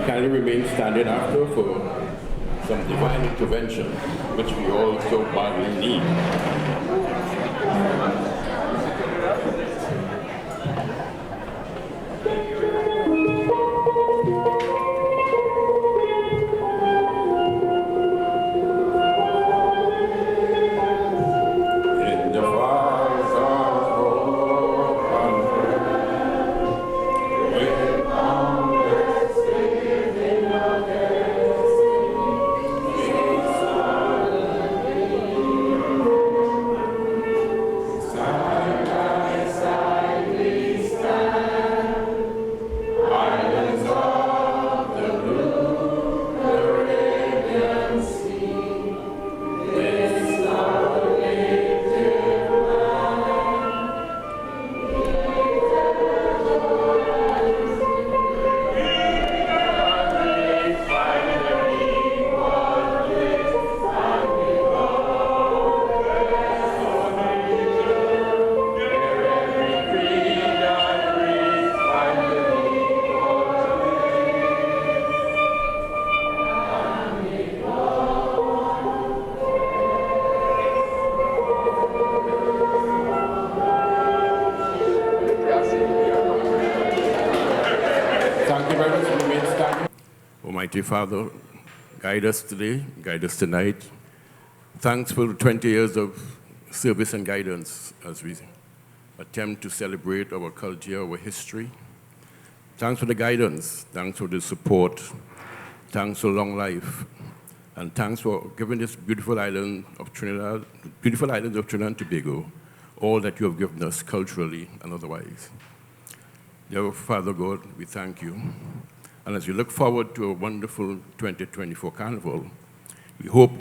kindly remain standing after for some divine intervention, which we all so badly need. Almighty Father, guide us today, guide us tonight. Thanks for the 20 years of service and guidance as we attempt to celebrate our culture, our history. Thanks for the guidance, thanks for the support, thanks for long life, and thanks for giving this beautiful island of Trinidad, beautiful islands of Trinidad and Tobago, all that you have given us culturally and otherwise. Dear Father God, we thank you. And as we look forward to a wonderful 2024 Carnival, we hope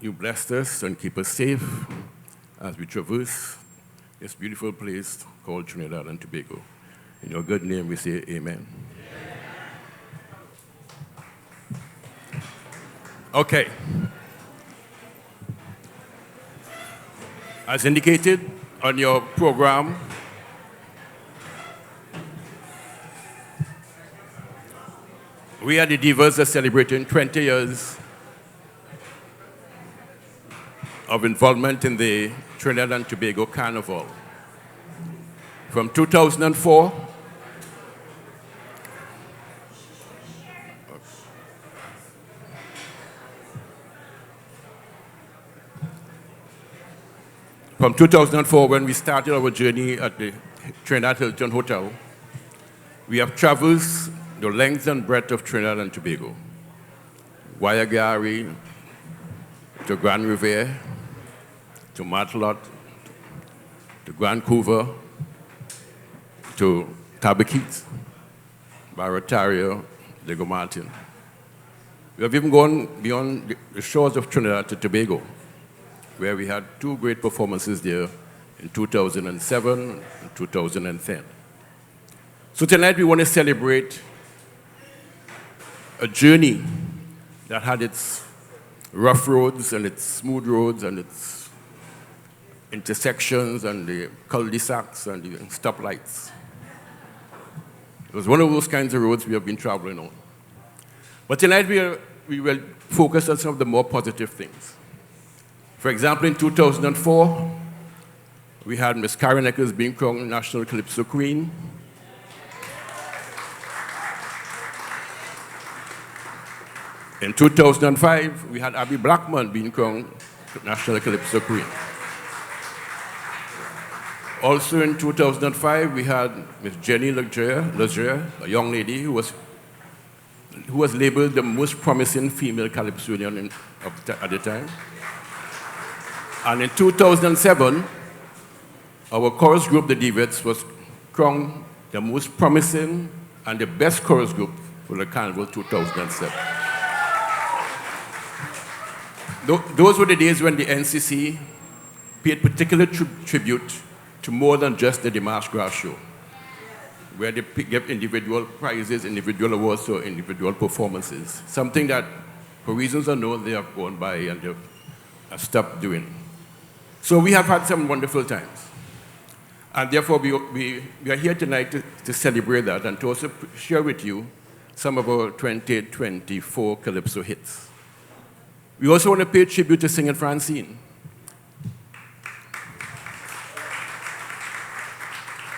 you bless us and keep us safe as we traverse this beautiful place called Trinidad and Tobago. In your good name we say amen. Okay. As indicated on your program, we are the Divas are celebrating 20 years of involvement in the Trinidad and Tobago Carnival. From 2004, when we started our journey at the Trinidad Hilton Hotel, we have traversed the length and breadth of Trinidad and Tobago, Wayagarry to Grand Riviere, to Matlot, to Grand Couva, to Tabaquite, Barataria, Lego Martin. We have even gone beyond the shores of Trinidad to Tobago, where we had two great performances there in 2007 and 2010. So tonight we want to celebrate a journey that had its rough roads and its smooth roads and its intersections and the cul-de-sacs and the stoplights. It was one of those kinds of roads we have been traveling on. But tonight we will focus on some of the more positive things. For example, in 2004, we had Miss Karen and Eccles being crowned National Calypso Queen. In 2005, we had Abby Blackman being crowned National Calypso Queen. Also in 2005, we had Miss Jenny Leger, a young lady who was labeled the most promising female calypsonian at the time. And in 2007, our chorus group, the Divas, was crowned the most promising and the best chorus group for the Carnival 2007. Those were the days when the NCC paid particular tribute to more than just the Dimash Grass show, where they give individual prizes, individual awards, or individual performances, something that, for reasons unknown, they have gone by and they have stopped doing. So we have had some wonderful times. And therefore, we are here tonight to celebrate that and to also share with you some of our 2024 Calypso hits. We also want to pay tribute to Singing Francine,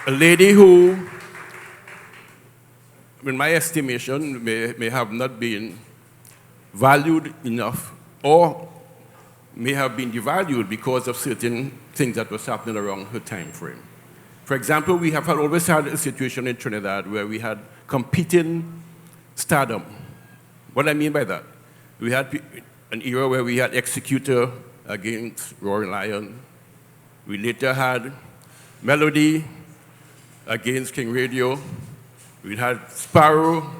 a lady who, in my estimation, may have not been valued enough or may have been devalued because of certain things that was happening around her time frame. For example, we have always had a situation in Trinidad where we had competing stardom. What I mean by that, we had an era where we had Executor against Roaring Lion. We later had Melody against King Radio. We had Sparrow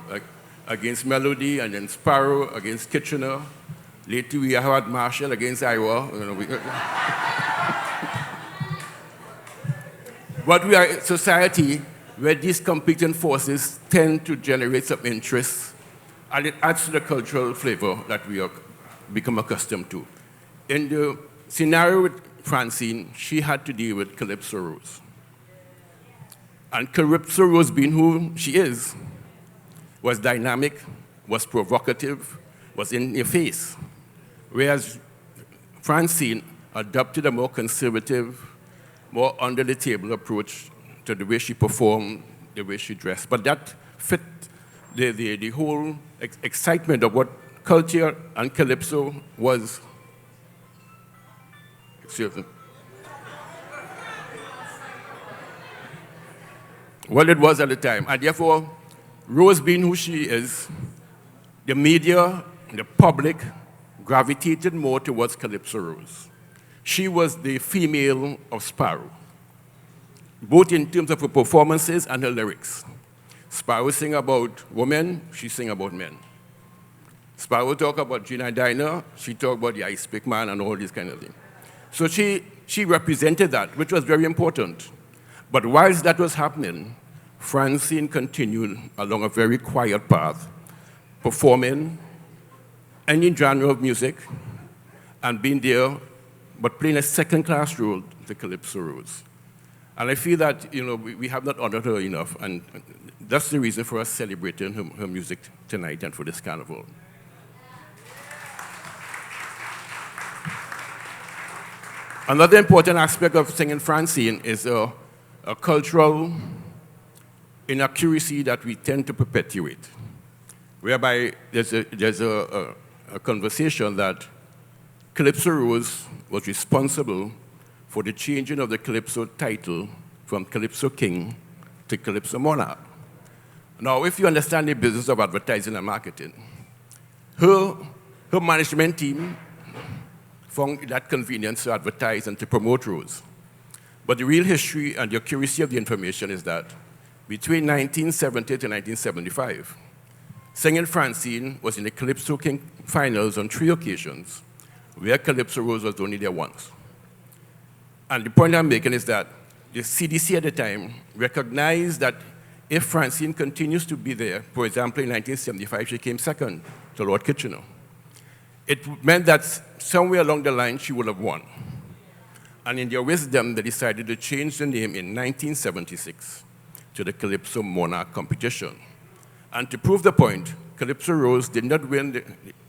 against Melody, and then Sparrow against Kitchener. Later we had Marshall against Iowa. But we are a society where these competing forces tend to generate some interest, and it adds to the cultural flavor that we are become accustomed to. In the scenario with Francine, she had to deal with Calypso Rose. And Calypso Rose, being who she is, was dynamic, was provocative, was in your face. Whereas Francine adopted a more conservative, more under-the-table approach to the way she performed, the way she dressed. But that fit the whole excitement of what culture and Calypso was. Excuse me. What it was at the time. And therefore, Rose being who she is, the media, the public, gravitated more towards Calypso Rose. She was the female of Sparrow, both in terms of her performances and her lyrics. Sparrow sing about women, she sing about men. Sparrow talk about Gina Diner, she talk about the Ice Pick Man and all these kind of things. So she represented that, which was very important. But whilst that was happening, Francine continued along a very quiet path, performing any genre of music and being there, but playing a second-class role to Calypso Rose. And I feel that we have not honored her enough, and that's the reason for us celebrating her music tonight and for this carnival. Another important aspect of Singing Francine is a cultural inaccuracy that we tend to perpetuate, whereby there's a conversation that Calypso Rose was responsible for the changing of the Calypso title from Calypso King to Calypso Monarch. Now, if you understand the business of advertising and marketing, her management team found that convenience to advertise and to promote Rose. But the real history and the accuracy of the information is that between 1970 to 1975, Singing Francine was in the Calypso King finals on 3 occasions, where Calypso Rose was only there once. And the point I'm making is that the CDC at the time recognized that if Francine continues to be there, for example, in 1975, she came second to Lord Kitchener. It meant that somewhere along the line, she would have won. And in their wisdom, they decided to change the name in 1976 to the Calypso Monarch competition. And to prove the point, Calypso Rose did not win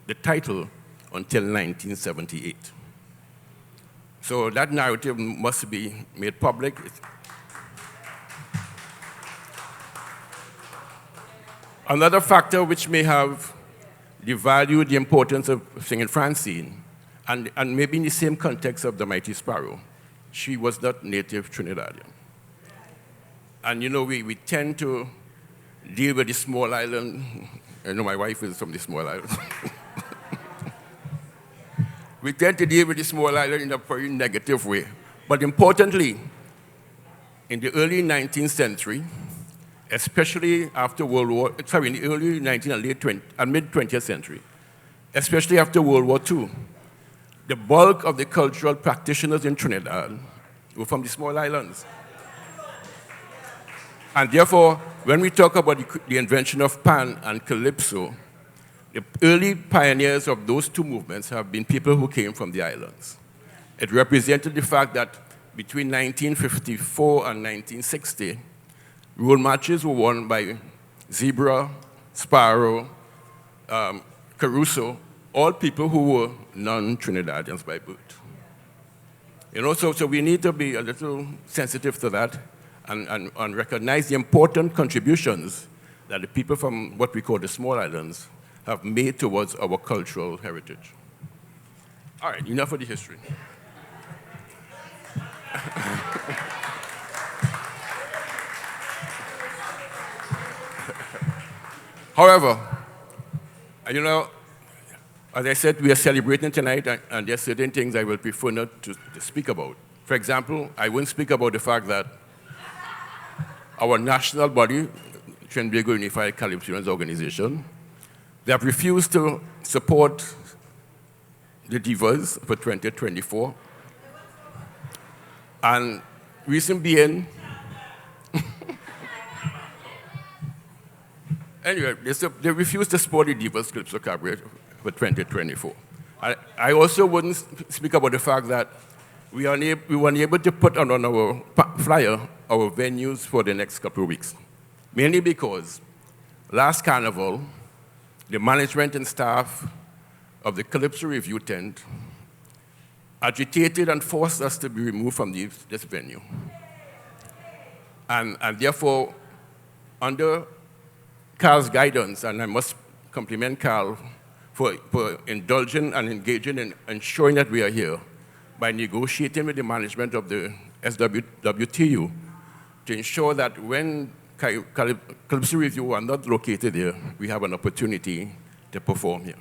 the title until 1978. So that narrative must be made public. Another factor which may have devalued the importance of Singing Francine, and maybe in the same context of the Mighty Sparrow, she was not native Trinidadian. And we tend to deal with the small island. I know my wife is from the small island. We tend to deal with the small island in a very negative way. But importantly, in the early 19th century, especially after in the early 19th and late 20th and mid 20th century, especially after World War II, the bulk of the cultural practitioners in Trinidad were from the small islands. And therefore, when we talk about the invention of Pan and Calypso, the early pioneers of those two movements have been people who came from the islands. It represented the fact that between 1954 and 1960, road marches were won by Zebra, Sparrow, Caruso, all people who were non-Trinidadians by birth. You know, so we need to be a little sensitive to that and recognize the important contributions that the people from what we call the small islands have made towards our cultural heritage. All right, enough of the history. However, you know, as I said, we are celebrating tonight, and there are certain things I will prefer not to speak about. For example, I won't speak about the fact that our national body, Trinidad Unified Calypsoes Organization, they have refused to support the Divas for 2024. And reason being, anyway, they refused to support the Divas Calypso Cabaret for 2024. I also wouldn't speak about the fact that we were unable to put on our flyer our venues for the next couple of weeks, mainly because last carnival, the management and staff of the Calypso Review tent agitated and forced us to be removed from this venue. And therefore, under Carl's guidance, and I must compliment Carl for indulging and engaging in ensuring that we are here by negotiating with the management of the SWTU to ensure that when Calypso Review are not located here, we have an opportunity to perform here.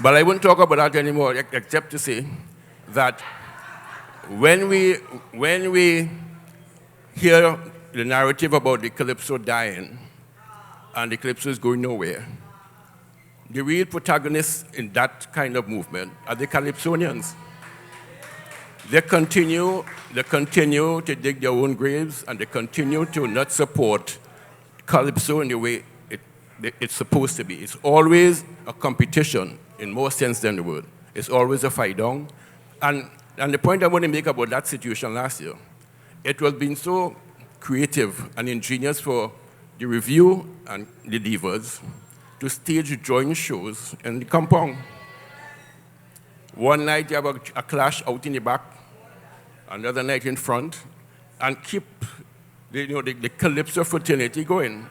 But I won't talk about that anymore, except to say that when we hear the narrative about the Calypso dying and the Calypsos going nowhere, the real protagonists in that kind of movement are the Calypsonians. They continue to dig their own graves, and they continue to not support Calypso in the way it's supposed to be. It's always a competition in more sense than the word. It's always a fight down. And the point I want to make about that situation last year, it was being so creative and ingenious for the Review and the Divas to stage joint shows in the compound. One night you have a clash out in the back, another night in front, and keep the Calypso fraternity going.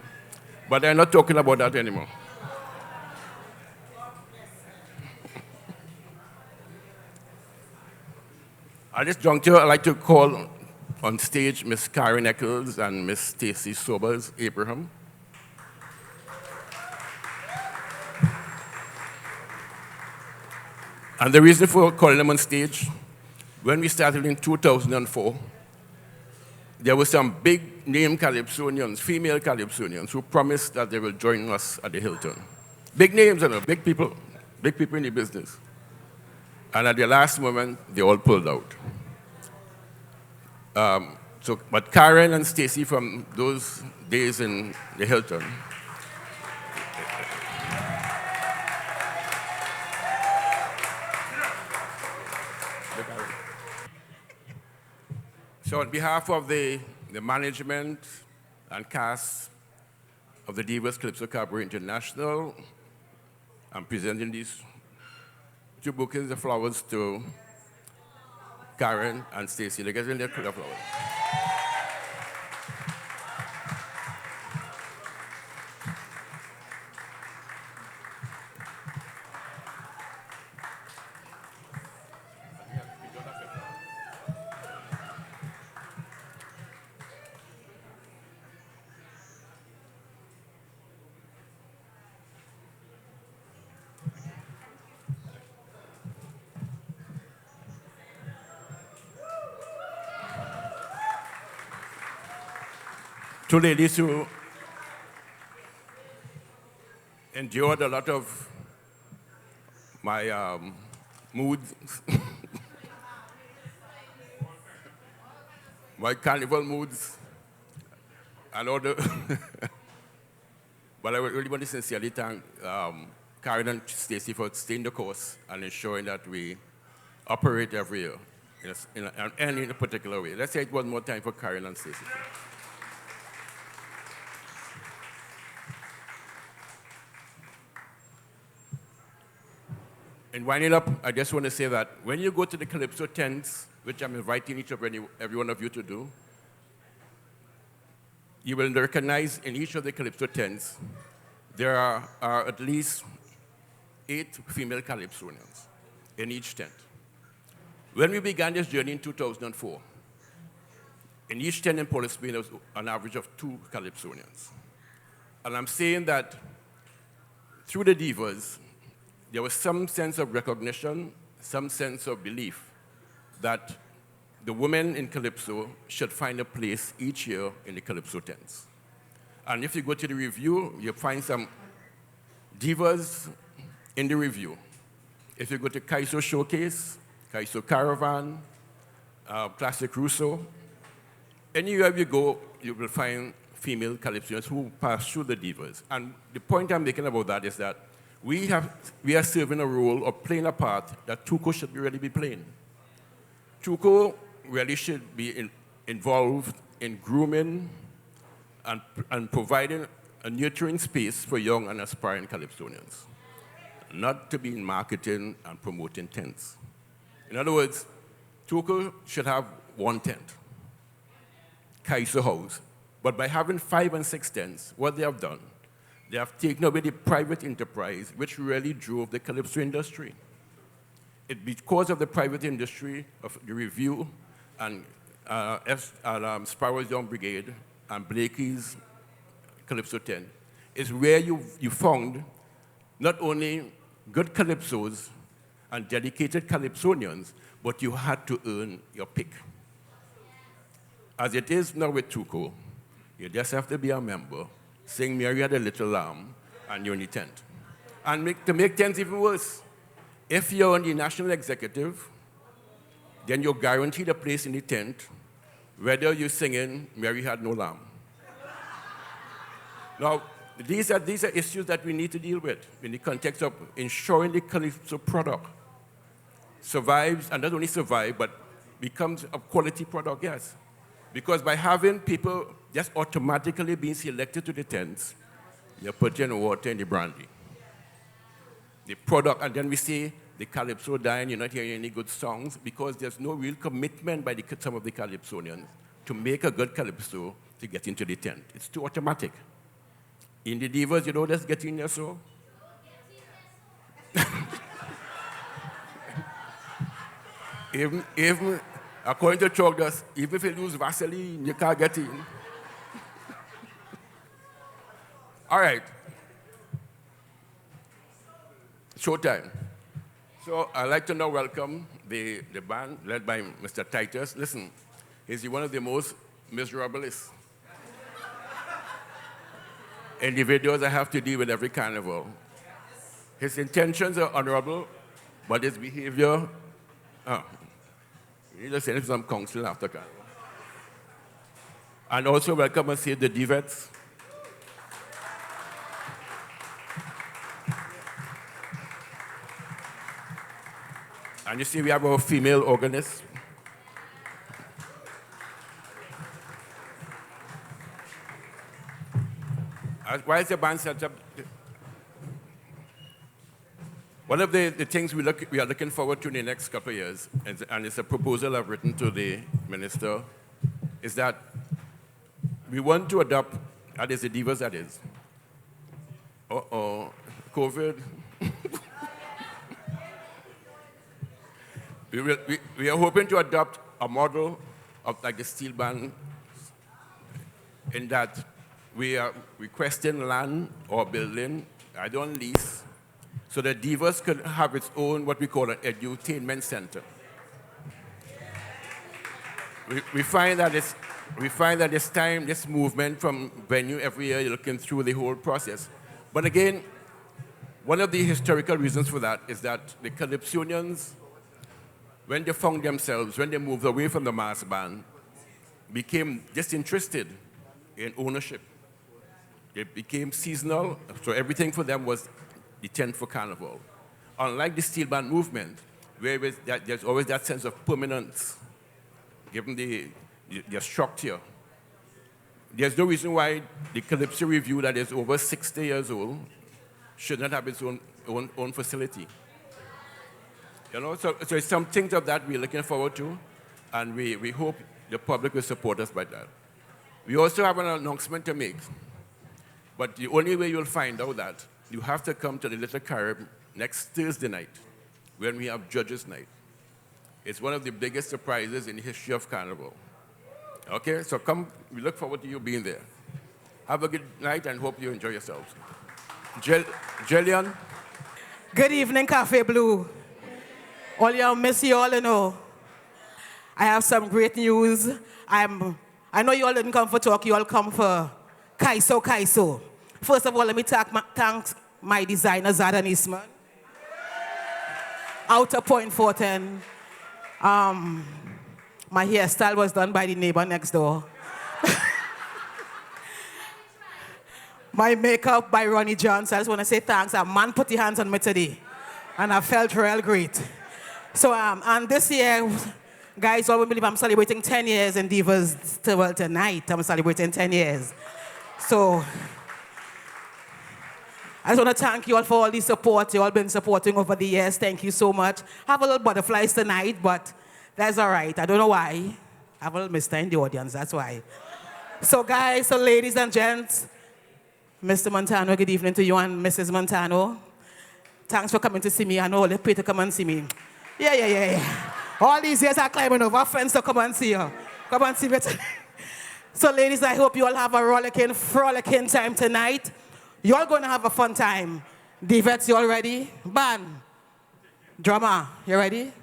But I'm not talking about that anymore. At this juncture, I'd like to call on stage Miss Karen Eccles and Miss Stacey Sobers Abraham. And the reason for calling them on stage, when we started in 2004, there were some big name Calypsonians, female Calypsonians, who promised that they will join us at the Hilton. Big names, big people in the business. And at the last moment, they all pulled out. But Karen and Stacey from those days in the Hilton, so on behalf of the management and cast of the Divas Calypso Cabaret International, I'm presenting these 2 bouquets of flowers to Karen and Stacey. They get in their flowers. Two ladies who endured a lot of my moods, my carnival moods, and all the. But I really want to sincerely thank Karen and Stacey for staying the course and ensuring that we operate every year in a particular way. Let's say it one more time for Karen and Stacey. And winding up, I just want to say that when you go to the Calypso tents, which I'm inviting every one of you to do, you will recognize in each of the Calypso tents, there are at least 8 female Calypsonians in each tent. When we began this journey in 2004, in each tent in Port of Spain, there was an average of 2 Calypsonians. And I'm saying that through the Divas, there was some sense of recognition, some sense of belief that the women in Calypso should find a place each year in the Calypso tents. And if you go to the review, you'll find some divas in the review. If you go to Calypso Showcase, Calypso Caravan, Classic Russo, anywhere you go, you will find female Calypsonians who pass through the divas. And the point I'm making about that is that we are serving a role or playing a part that Tuco should really be playing. Tuco really should be involved in grooming and providing a nurturing space for young and aspiring Calypsonians, not to be in marketing and promoting tents. In other words, Tuco should have one tent, Calypso House, but by having 5 and 6 tents, what they have done, they have taken away the private enterprise which really drove the Calypso industry. It's because of the private industry of the review and Sparrow's Young Brigade and Blakey's Calypso tent is where you found not only good Calypsos and dedicated Calypsonians, but you had to earn your pick. As it is now with Tuco, you just have to be a member, sing Mary Had a Little Lamb, and you're in the tent. And to make tents even worse, if you're on the national executive, then you're guaranteed a place in the tent, whether you're singing Mary Had No Lamb. Now, these are issues that we need to deal with in the context of ensuring the Calypso product survives, and not only survive, but becomes a quality product, yes. Because by having people just automatically being selected to the tents, you're putting water in the brandy. The product, and then we see the Calypso dying, you're not hearing any good songs, because there's no real commitment by some of the Calypsonians to make a good Calypso to get into the tent. It's too automatic. In the Divas, you don't just get in there, so. even according to Chogdas, even if you lose Vaseline, you can't get in. All right. Showtime. So I'd like to now welcome the band led by Mr. Titus. Listen, he's one of the most miserablest individuals I have to deal with every carnival. His intentions are honorable, but his behavior, you need to send him some counsel after carnival. And also welcome and save the Divas. And you see we have our female organist. Why is the band set up? One of the things we are looking forward to in the next couple of years, and it's a proposal I've written to the minister, is that we want to adopt, that is the Divas, that is. COVID. We are hoping to adopt a model of like the steel band in that we are requesting land or building, either on lease, so that Divas could have its own, what we call an edutainment center. We find that this time, this movement from venue every year, you're looking through the whole process. But again, one of the historical reasons for that is that the Calypsonians, when they found themselves, when they moved away from the mass band, became disinterested in ownership. They became seasonal, so everything for them was the tent for carnival. Unlike the steel band movement, there's always that sense of permanence, given the structure. There's no reason why the Calypso Review, that is over 60 years old, should not have its own facility. You know, so it's some things of that we're looking forward to, and we hope the public will support us by that. We also have an announcement to make, but the only way you'll find out that, you have to come to the Little Carib next Thursday night, when we have Judges Night. It's one of the biggest surprises in the history of Carnival. Okay, so come, we look forward to you being there. Have a good night and hope you enjoy yourselves. Jillian? Good evening, KAFE BLUE. All y'all miss you all, you know. I have some great news. I know you all didn't come for talk, you all come for Calypso. First of all, let me thank my designer, Zadan Eastman. Outer Point 410. My hairstyle was done by the neighbor next door. My makeup by Ronnie Johnson. I just want to say thanks. A man put his hands on me today, and I felt real great. So, and this year, guys, all believe I'm celebrating 10 years in Divas. Well, tonight, I'm celebrating 10 years. So, I just want to thank you all for all the support you all been supporting over the years. Thank you so much. Have a little butterflies tonight, but that's all right. I don't know why. I have a little mister in the audience, that's why. So guys, so ladies and gents, Mr. Montano, good evening to you and Mrs. Montano. Thanks for coming to see me. I know they pay to come and see me. Yeah. All these years I'm climbing over friends to come and see you. Come and see me. So ladies, I hope you all have a frolicking time tonight. You all going to have a fun time. Divets, you all ready? Band, drummer, you ready?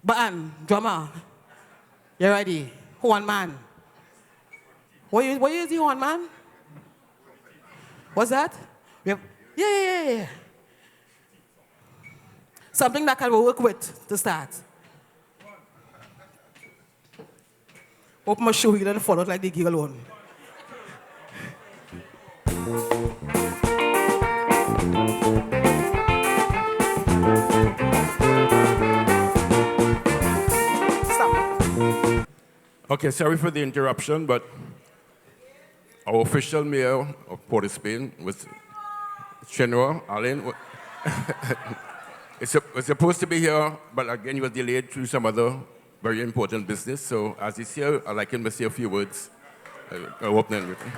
Band, drummer, you ready? Horn man. What is the horn man? What's that? Yeah. Something that can work with to start. Open my shoe, you don't follow it like the gig alone. Stop. Okay, sorry for the interruption, but our official mayor of Port of Spain was Chenua Allen. was supposed to be here, but again, he was delayed through some other very important business. So as he's here, I'd like him to say a few words. Opening with him.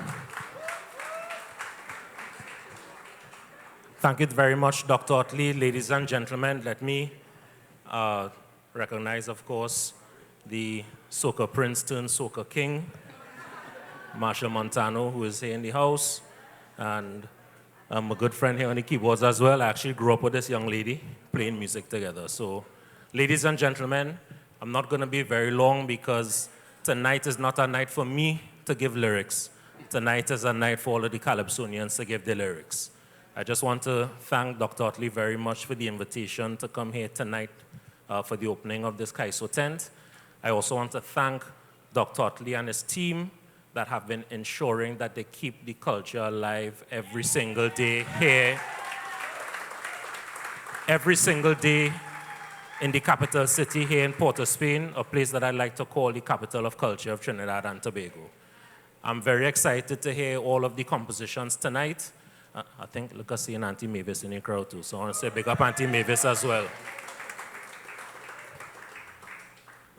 Thank you very much, Dr. Otley. Ladies and gentlemen, let me recognize, of course, the Soca Prince turned Soca King, Marshall Montano, who is here in the house, and I'm a good friend here on the keyboards as well. I actually grew up with this young lady playing music together. So, ladies and gentlemen, I'm not going to be very long because tonight is not a night for me to give lyrics. Tonight is a night for all of the Calypsonians to give their lyrics. I just want to thank Dr. Otley very much for the invitation to come here tonight for the opening of this Calypso tent. I also want to thank Dr. Otley and his team that have been ensuring that they keep the culture alive every single day here, every single day in the capital city here in Port of Spain, a place that I like to call the capital of culture of Trinidad and Tobago. I'm very excited to hear all of the compositions tonight. I think, look, I see an Auntie Mavis in the crowd too, so I want to say big up Auntie Mavis as well.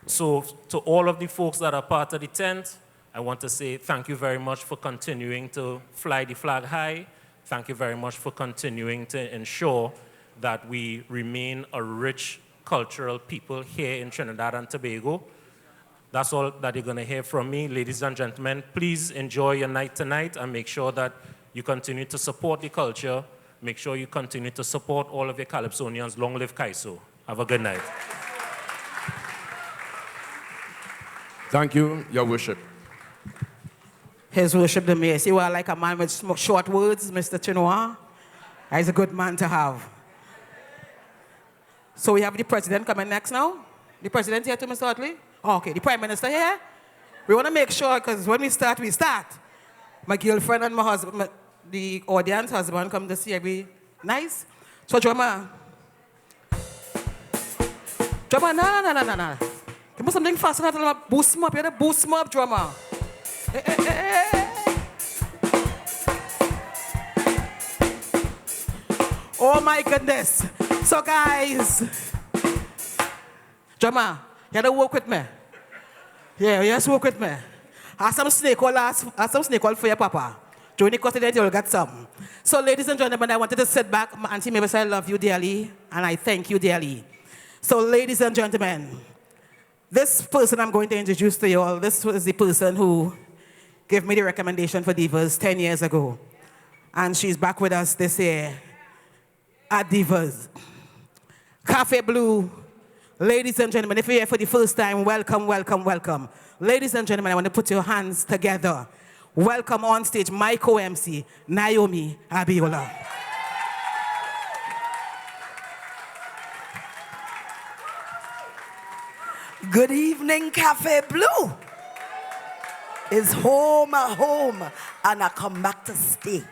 So to all of the folks that are part of the tent, I want to say thank you very much for continuing to fly the flag high. Thank you very much for continuing to ensure that we remain a rich cultural people here in Trinidad and Tobago. That's all that you're going to hear from me. Ladies and gentlemen, please enjoy your night tonight and make sure that you continue to support the culture. Make sure you continue to support all of your Calypsonians. Long live Calypso. Have a good night. Thank you, Your Worship. His Worship the Mayor. See, well, like a man with short words, Mr. Chenua. He's a good man to have. So we have the President coming next now. The President here too, Mr. Otley? Oh, okay, the Prime Minister here. We want to make sure, because when we start, we start. My girlfriend and my husband, the audience husband come to see every nice. So drummer. Drummer, no. Give me something fast enough. Boost him up. You gotta boost him up, drummer. Hey. Oh my goodness. So guys, drummer, you gotta work with me. Yeah, you just work with me. Have some snake oil for your papa. During the continent, you'll get some. So ladies and gentlemen, I wanted to sit back. My auntie Mavis, I love you dearly, and I thank you dearly. So ladies and gentlemen, this person I'm going to introduce to you all, this was the person who gave me the recommendation for Divas 10 years ago. And she's back with us this year at Divas. KAFE BLUE. Ladies and gentlemen, if you're here for the first time, welcome. Ladies and gentlemen, I want to put your hands together. Welcome on stage, my co-MC, Naomi Abiola. Good evening, KAFE BLUE. Is home a home, and I come back to stay.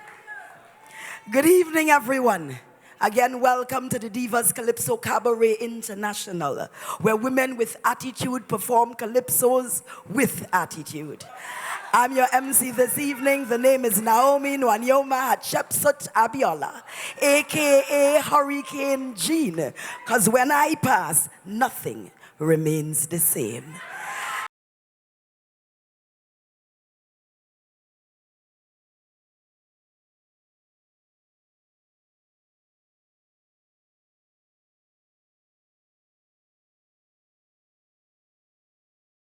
Good evening, everyone. Again, welcome to the Divas Calypso Cabaret International, where women with attitude perform calypsos with attitude. I'm your MC this evening. The name is Naomi Nwanyoma Hatshepsut Abiola, a.k.a. Hurricane Jean, because when I pass, nothing remains the same.